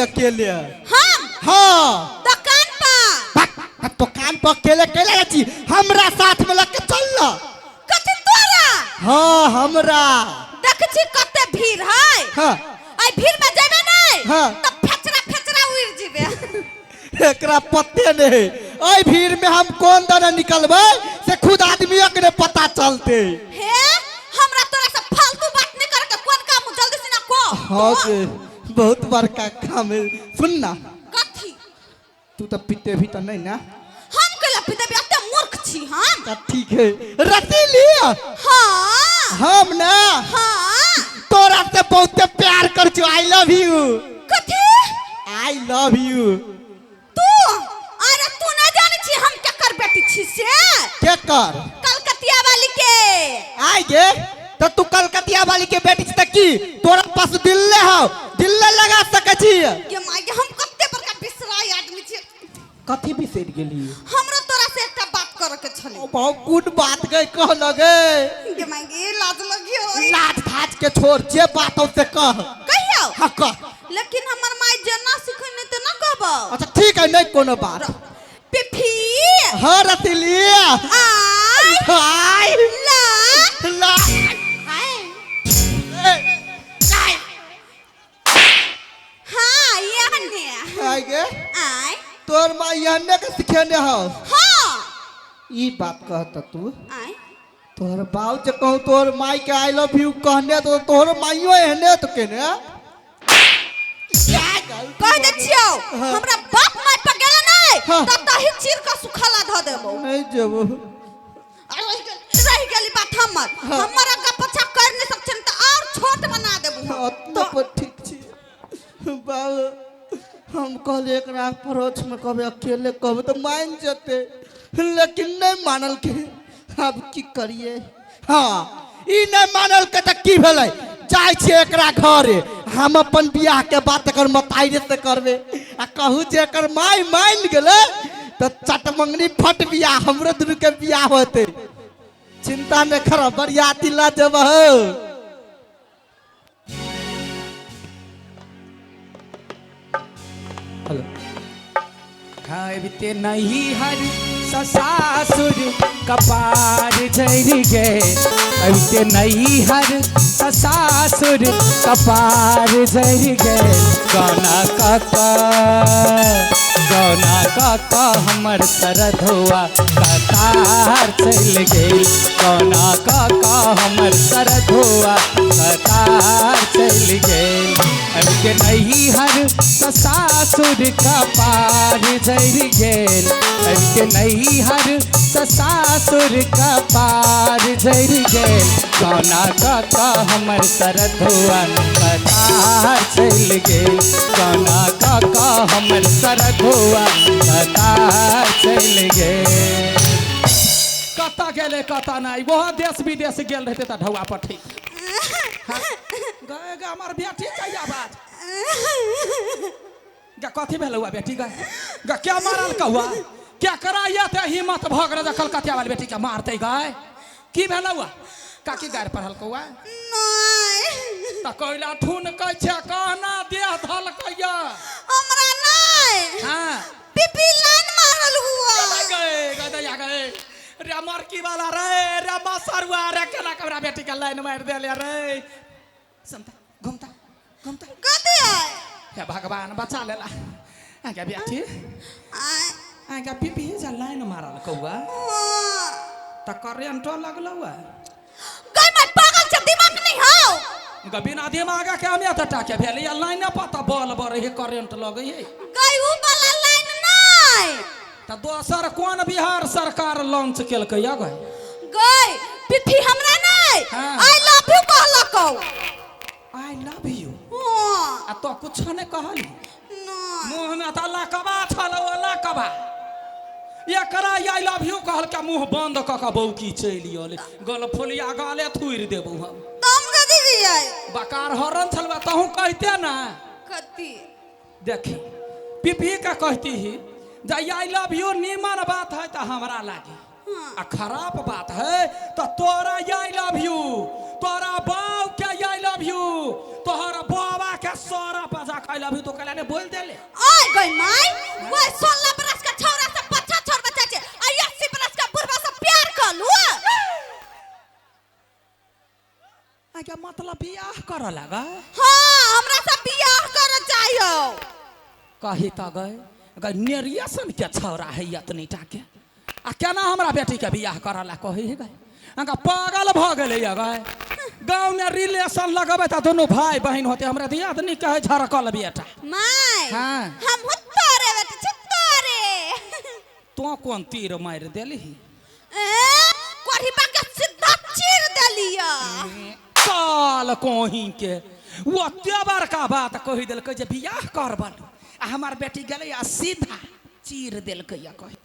अकेले? हम हाँ दुकान पर। दुकान पर अकेले अकेले जाती? हमरा साथ में लग के चल ना। कथी तोरा? हाँ हमरा। देख छी कते भीड़ है। हाँ आई भीड़ में जेबे नहीं। हाँ तो फेचरा फेचरा उड़ जीबे। एकरा पते नहीं। आई भीड़ में हम कौन दाना निकलबे से खुद आदमी के पता चलते। हे हमरा तोरा से फालतू बात नहीं करके कौन काम जल्दी से ना को। हाँ के बहुत बड़का काम है। सुन ना कथी? तू तो पीते भी तो नहीं ना। हम कला पीते भी अते मूर्ख छी हम। तो ठीक है रति लिया। हाँ हम ना हाँ तोरा से बहुत प्यार कर छू। I love you. कथी? I love you. तू अरे तू ना जाने छी हम क्या कर बेटी छी से। क्या कर? कलकतिया वाली के। आई गे तो तू कलकतिया वाली के बेटी तक की तोरा पास दिल्ले हो दिल्ले लगा सके छी। ये माय हम कते बड़का बिसराई आदमी छी। कथी बिसर गेली? हमरा तोरा से एकटा बात करे के छले। बहुत गुड बात गई कह लगे। ये माय लाज लगियो। लाज फाज के छोड़ जे बात हो से कह। कहियो हाँ कह। लेकिन हमर माय जना सिखने त ना कहबो। अच्छा ठीक है नहीं कोनो बात। पिफी हाँ रतिलिया। आई हाय ला ला हाँ ये हन्ने आई गे आई तोर माँ यहने के सिखेने हो। हाँ ई बात कहता तू। आई तोहर बाऊ जे कहूँ तोहर माई के आई लव यू कहने तो तोहर माइयो एहने तो केने। कह दे छियो हमरा बाप माय पर गेला नहीं हाँ। त तही चीर के सुखला ध देबो। नहीं जेबो। रही गेली बात हमर। हमरा का पछा कर नहीं सकछन त और छोट बना देबो। तो पर ठीक छी बाऊ हम कहले एकरा परोछ में कबे अकेले कबे तो मान जते लेकिन नहीं मानल के। अब की करिए? हाँ ई नहीं मानल के त की भेलै? जाय छे एकरा घरे हम अपन बियाह के बात एकर मताइरे से करबे आ कहू जे एकर माई मान गेले तो चटमंगनी फट बियाह हमरो दुनु के बियाह होते। चिंता न कर बरियाती ला जब हो। हेलो हाँ बीते नहीं हर ससुर कपार झड़ गए। अबीते नहीं हर ससुर कपार झड़ गए। गौना काका हमर सरधुआ कतार चल गए। गौना काका हमर सरधुआ कतार चल गए। अबीते नहीं हर ससुर कपार झड़ गए। अबीते नहीं हर ससुर कपार झड़ गए। गौना काका हमर सरधुआ कतार चल गए। गौना काका हमर सरधुआ कतार चल गए। कता गेले कता नहीं वो देश विदेश गेल रहते त ढौआ पर ठीक। गए हमार बेटी कहिया बात गा कथी भेल हुआ बेटी गा क्या मारल कहुआ क्या कराइए थे हिम्मत भग रहा कलकतिया वाली बेटी के मारते गए की भेल हुआ काकी गार पढ़ल कहुआ नहीं त कोइला ठुन कह छे कहना देह धल कहिया हमरा नहीं। हां पिपी लाइन मारल हुआ। गए रे मरकी वाला रे रे मसरुआ रे केला कबरा बेटी के लाइन मार देले रे समता घूमता कथी है? हे भगवान बचा लेला आगे बेटी आई आगे पिपी जा लाइन मारल कौआ त करेंट लगल हुआ गई मैं पागल छ दिमाग नहीं हो। बिना दिमाग के हमें त टाके भेल या लाइन पता बॉल बर हे करेंट लगे हे गई उ वाला लाइन नहीं त दोसर कोन बिहार सरकार लॉन्च केलकै या गई गई पिपी हमरा नहीं। हाँ। आई लव यू कहलको। आई लव यू हां आ तो कुछ ने कहली नहीं मुंह में त लकबा छल ओ लकबा एकरा आई लव यू कहल के मुंह बंद क के बौकी चली आले गल फुलिया गाले थुर देबो हम तुम कथी दिए? बकार हरन छलवा तहु कहते ना कथी? देखी पिपी का कहती ही जब आई लव यू नीमन बात है तो हमरा लागे आ खराब बात है तो तोरा आई लव यू तोरा बाऊ के आई लव यू तोहर बाबा के सोरा पर जा आई लव यू तो कहला ने बोल देले ओए गई माई वो 16 बरस का छौरा से बच्चा छोड़ बच्चा छे आ 80 बरस का बुढ़वा से प्यार कर लू आगे मतलब बियाह कर लगा हां हमरा से बियाह कर चाहियो कही त गए नेरियसन के छौरा है इतनी टाके आ केना हमरा बेटी के बियाह करला कही है गए अंका पागल भ गेले गए गांव में रिलेशन लगबे त दोनों भाई बहन होते हमरा दियाद नहीं कहे झरकल बेटा माई हां हम हुत्तोरे बेटी छुत्तोरे तो कौन तीर मार देली कोढ़ीबा के सीधा चीर देलिया काल कोही के वो तेबर का बात कही दिल जे बियाह करबल आ हमार बेटी गेले आ सीधा चीर दिल के कह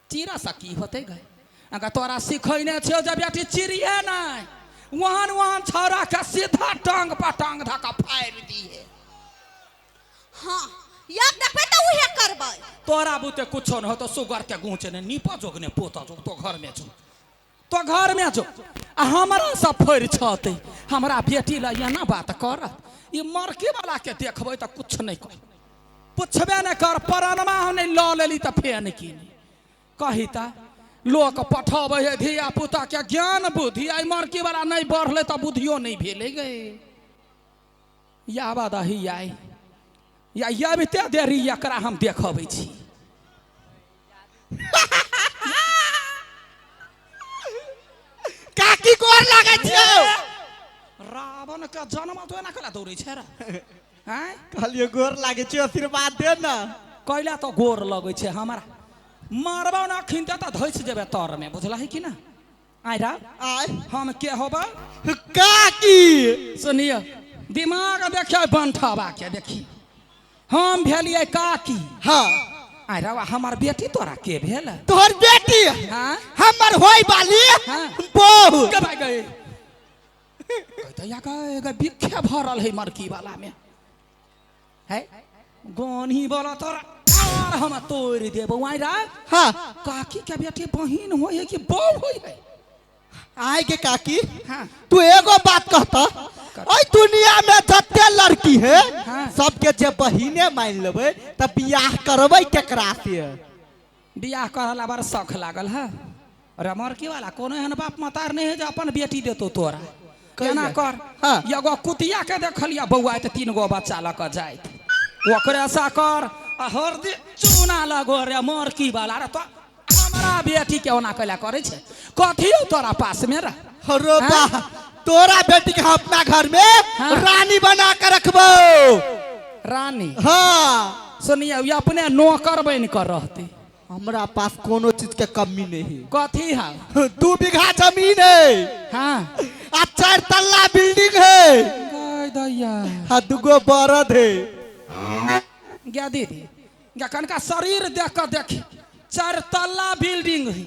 चीरा सा की होते गए अगर तोरा सिखैने छो जे बेटी चीरिए नहीं वहां छौरा के सीधा टांग पर टांग धका फाड़ दिए हां याद देखबे त उहे करबै तोरा बुते कुछो न हो तो सुगर के गूंचे ने नीपो जोग ने पोता जोग तो घर में जो तो घर में जो आ हमरा सब फोड़ छते हमरा बेटी ला या ना बात कर ये मरके वाला के देखबै त कुछ नहीं कर पुछबे न कर परानमा हम नहीं ल लेली त फेन की कही ता लोक पठबे है धिया पुता के ज्ञान बुद्धि आई मरके वाला नहीं बढ़ले त बुद्धियो नहीं भेले गए या बात ही आई या भी ते देरी एकरा हम देखबै छी काकी गोर लागै छियो रावण का जन्म तो एना कला दौड़े छै रे हैं कहलियो गोर लागै छियो आशीर्वाद दे ना कैला तो गोर लगै छै हमरा मारबा ना खिनते त धइस जेबे तर में बुझला है कि ना आइ रा आय हम के होबा काकी सुनियो दिमाग देखियो बंठबा के देखी हम भेलिए काकी हां आइ रा हमर बेटी तोरा के भेल तोहर बेटी हां हमर होई वाली हाँ। बहु के भाई गए कहता या का बिखे भरल है मरकी वाला में है गोनी बोला तोरा और हम तोड़ देबो आइ रा हां काकी के बेटी बहिन होय है कि बहू होय है आय के काकी हाँ। तू एगो बात कहता ओई दुनिया में जत्ते लड़की है हाँ। सबके जे बहिने मान लेबै त बियाह करबै केकरा से बियाह करला बड़ शौक लागल है अरे मरकी वाला कोनो एहन बाप मतार नहीं है जो अपन बेटी देतो तोरा केना कर हाँ। एगो कुतिया के देखलिया बौआ त 3 गो बच्चा ल क जाइत ओकरे सा कर आ हरदी चूना लगो रे मरकी वाला रे तो हमरा बेटी के ओना कला करे छे कथी तोरा पास में रे अरे वाह तोरा बेटी के हम अपना घर में हाँ। रानी बना के रखबो रानी हां सुनिए ये अपने नौकर बन कर रहती हमरा पास कोनो चीज के कमी नहीं कथी है 2 बीघा जमीन है हाँ आ 4 तल्ला बिल्डिंग है गाय दैया आ 2 गो बरद है क्या दीदी क्या कनका शरीर देख कर देख 4 तल्ला बिल्डिंग है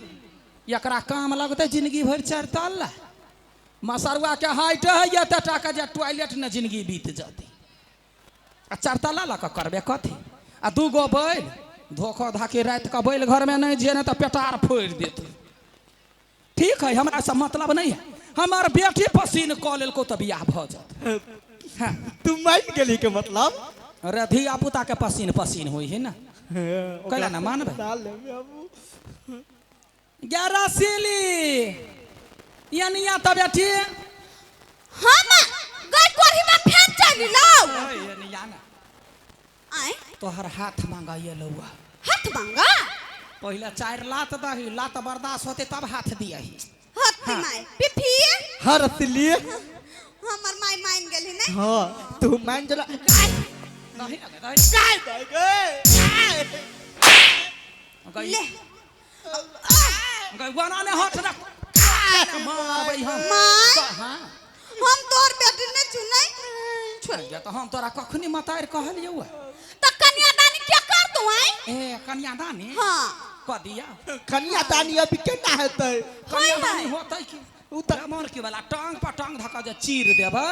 एकरा काम लगते जिंदगी भर 4 तल्ला मसरुआ के हाइट है ये तटा के जे टॉयलेट न जिंदगी बीत जाती आ 4 तल्ला लग करबे कथी आ 2 गो बैल धोखा धाके रात का बैल घर में नहीं जे न त पेटार फोड़ देते ठीक है हमरा से मतलब नहीं है हमार बेटी पसीन क लेल को त बियाह भ जात हां तू मान गेली के मतलब अरे धिया पुता के पसीन पसीन होई है ना कहला ना मानबे ग्यारह सिली यानिया त बेटी हम गई कोढ़ीबा फेन चली लो यानिया ना आय तोहर हाथ मांगा ये लौआ हाथ मांगा पहले 4 लात दही लात बर्दाश्त होते तब हाथ दियाही हाथ माय पिफी हर सिलिए हमर माय मान गेली नै हां तू मान जला नहीं लगे दही काय गए गई ले गई वाना ने हाथ रख मारबै हम माय हां हम तोर बेटी ने चुनै छोड़ जा त हम तोरा कखनी मतार कहलियौ त कन्यादानी क्या कर तू आय ए कन्यादानी हां क दिया कन्यादानी अभी केना हेतै कन्यादानी होतै कि मन के वाला टांग पर टांग धका जे चीर देबे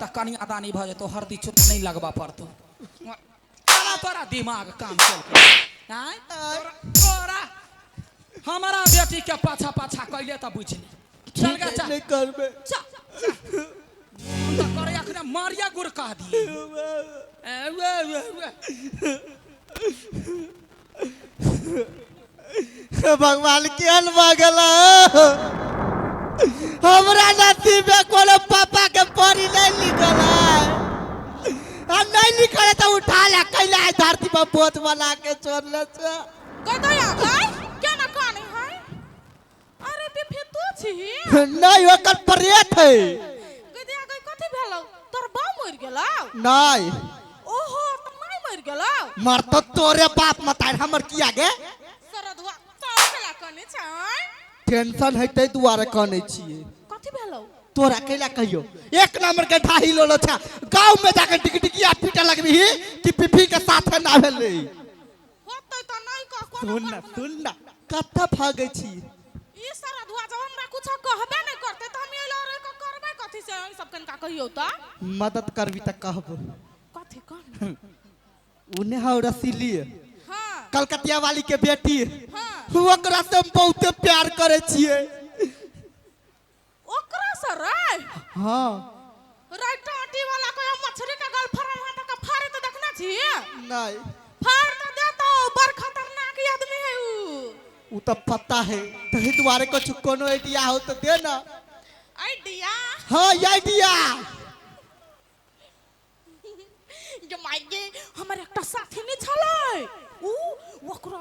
त कन्यादानी भ जेतो हरदी चुट नहीं लगबा पड़तो तोरा दिमाग काम चल हैं तोरा हमारा बेटी के पाछा पाछा कइले त बुझली चल गे चल नहीं करबे हम तो करे अखने मारिया गुड़ कह दिए भगवान केहन भऽ गेला हमरा नसीब में कोनो पापा के परी नहीं लिखल है आ नहीं लिखल है तो उठा ले कैला है धरती पर बोझ बना के छोड़ले से कतय आ गई क्या ना कानी है अरे बेफे तू छी नहीं ओकर प्रेत है कतय आ गई कथि भेलौ तोर बा मर गेलौ नहीं ओहो त नहीं मर गेलौ मर तो तोरे बाप मतार हमर किया गे सरदवा चला कने छै टेंशन है तै दुआरे कने छिए कथि भेलौ तोरा कैला कहियो एक नंबर के ढाही लोलो छा गांव में जाकर टिकटिकिया पीटे लगबी कि पिफी के साथ ना भेलै होतै त नहीं कह कोनो सुन ना कत्ता भागे छी ई सरदवा जब हमरा कुछ कहबे नहीं करते त हम एलो रे करबै कथि से सब कनका कहियो त मदद करबी त कहबो कथि कह उने हौ रसीली हां कलकतिया वाली के बेटी हां ओकरा से हम बहुत प्यार करे छिए ओकरा से रे हां राय टाटी वाला कोई मछली का गल फरल हां त फाड़े त देखना छी नहीं फाड़ त दे तो बड़ खतरनाक आदमी है उ तो पता है तही दुआरे कुछ कोनो आइडिया हो तो दे ना आइडिया हां आइडिया जे माइगे हमर एकटा साथी नै छलै उ ओकरा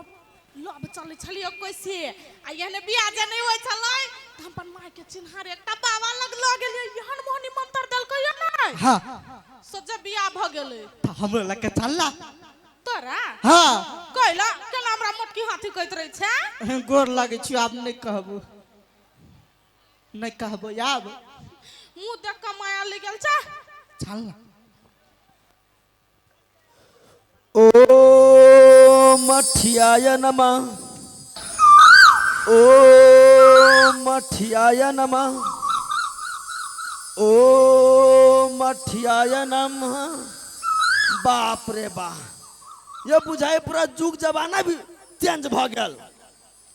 लब चलै छलियो कैसे आ एहने बियाह जे नै होय छलै त हम अपन माय के चिन्हार एकटा बाबा लग ल गेलियै एहन मोहनी मंत्र देलकै या नै हां सोचे बियाह भ गेलै त हमरा लगे चलला तोरा हां कहला केना हमरा मोटकी हाथी कहत रहै छै गोर लागे छी आब नहीं कहबो नहीं कहबो आब मुंह देख के माया ले गेल छै चल ना ओ मठियाय नमः ओ मठियाय नमः ओ मठियाय नमः बाप रे बा ये बुझाए पूरा जुग जमाना भी चेंज भ गेल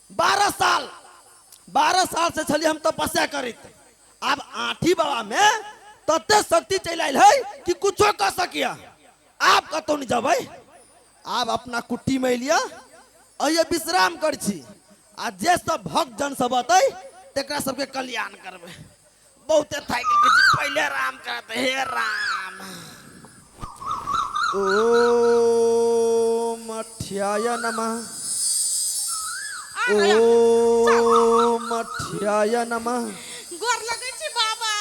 12 साल से छली हम तपस्या करित अब आठी बाबा में तते शक्ति चल आइल है कि कुछो कर सकिया आप कतौ नहीं जबै आप अपना कुट्टी में लिया अये विश्राम कर छी आ जे सब भक्त जन सब अतै तेकरा सबके कल्याण करबे बहुते थाकि गेल छी पहले राम करते हे राम ओ मठियाय नमः ओ मठियाय नमः गोर लगै छी बाबा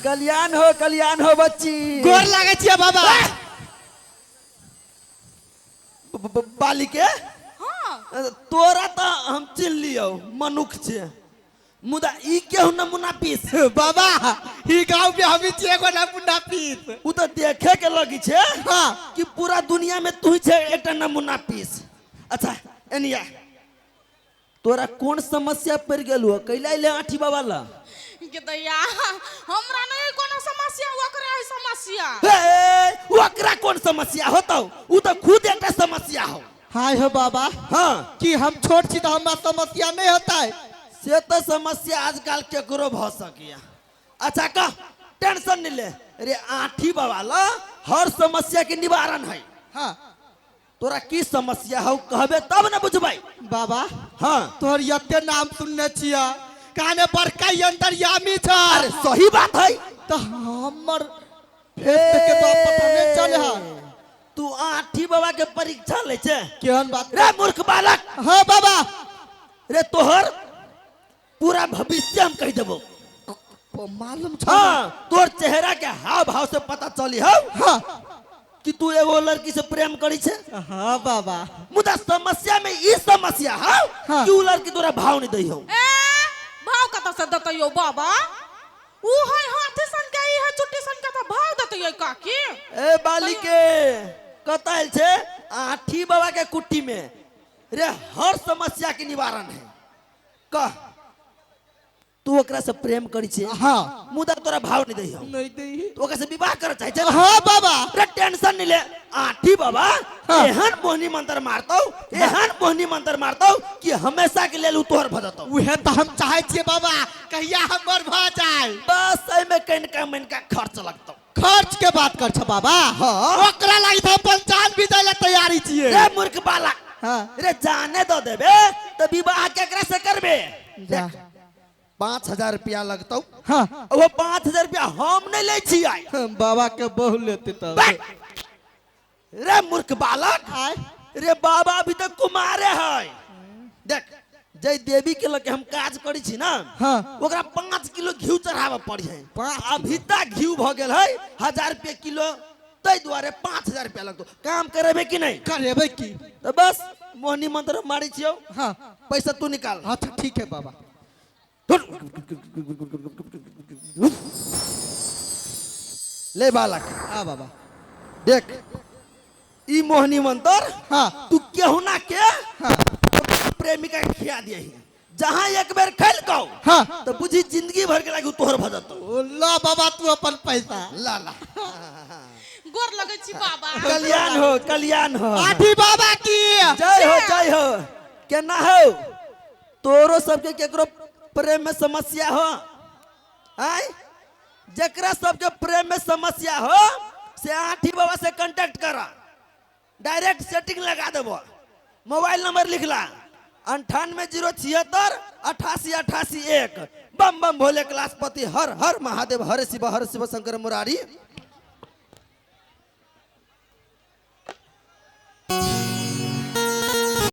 कल्याण हो बच्ची गोर लागे छी बाबा बालिके हां तोरा तो हम चिन लियो मनुख छे मुदा ई केहू नमूना पीस बाबा ई गांव में हमी छी एगो नमूना पीस उ तो देखे के लगी छे हां कि पूरा दुनिया में तू छे एकटा नमूना पीस अच्छा एनिया तोरा कौन समस्या पड़ गेलु कैला ले आठी बाबा ला के दैया हमरा नहीं कोनो समस्या ओकरा है समस्या हे ओकरा कौन समस्या होतौ उ तो खुद एकटा समस्या हो हाय हो बाबा हां कि हम छोट छी तो हमरा समस्या नहीं होता है से तो समस्या आजकल केकरो भ सकिया अच्छा कह टेंशन नहीं ले रे आठी बाबा ला हर समस्या के निवारण है हां तोरा की समस्या हो कहबे तब न बुझबै बाबा हां तोहर यते नाम सुनने छिया काने बड़का अंतर्यामी छ अरे सही बात है तो हमर फेस के तो पता नहीं चल है तू आठी बाबा के परीक्षा ले छे केहन बात रे मूर्ख बालक हां बाबा रे तोहर पूरा भविष्य हम कह देबो मालूम छ हां तोर चेहरा के हाव भाव से पता चली हो हां कि तू एगो लड़की से प्रेम करी छे हां बाबा मुदा समस्या में ई समस्या हो हाँ। कि उ लड़की तोरा भाव नहीं दई हो ए भाव कत से दतयो बाबा ऊ है हाथी सन के ई है चुट्टी सन के तो भाव दतयो काकी ए बालिके कतल छे आठी बाबा के कुट्टी में रे हर समस्या के निवारण है कह तू ओकरा से प्रेम करी छे हां मुदा तोरा भाव नहीं दई हो नहीं दई तो ओकरा से विवाह कर चाहे छे हां बाबा रे टेंशन नहीं ले आठी बाबा हाँ। एहन मोहनी मंत्र मारतौ कि हमेशा के लेल उ तोहर भ जतौ उहे तो हम चाहे छिए बाबा कहिया हमर भ जाए बस एमे कनका मनका खर्च लगतौ खर्च के बात कर छ बाबा हाँ। ओकरा लागि तो 95 ले तैयारी छिए रे मूर्ख बालक हाँ रे जाने दो देबे तो विवाह केकरा से करबे जा 5,000 रुपया लगतौ हाँ वो 5,000 रुपया हम नहीं ले छी आई बाबा के बहु लेते तब बैठ। रे मूर्ख बालक आय रे बाबा अभी तक कुमारे है देख जय देवी के लगे हम काज करी छी ना हाँ ओकरा 5 किलो घी चढ़ावे पड़ी है 5 अभी तक घी भ गेल है 1,000 रुपया किलो तै द्वारे 5,000 रुपया लगतो काम करेबे कि नहीं करेबै की तो बस मोहनी मंत्र मारी छियो हाँ पैसा तू निकाल अच्छा ठीक है बाबा ले बालक हाँ बाबा देख ई मोहनी मंत्र हाँ तू केहू ना के हाँ प्रेमिका के खिया दिए जहाँ एक बेर खेल कहो हाँ तो बुझी जिंदगी भर के लागी तोहर भजत ओ ला बाबा तू अपन पैसा ला ला गोर लगै छी बाबा कल्याण हो आठी बाबा की जय हो केना हो तोरो सबके केकरो प्रेम में समस्या हो आय जकरा सबके प्रेम में समस्या हो से आठी बाबा से कांटेक्ट करा डायरेक्ट सेटिंग लगा देबो मोबाइल नंबर लिखला 98 076 88 88 1 बम बम भोले क्लासपति हर हर महादेव हर शिव शंकर मुरारी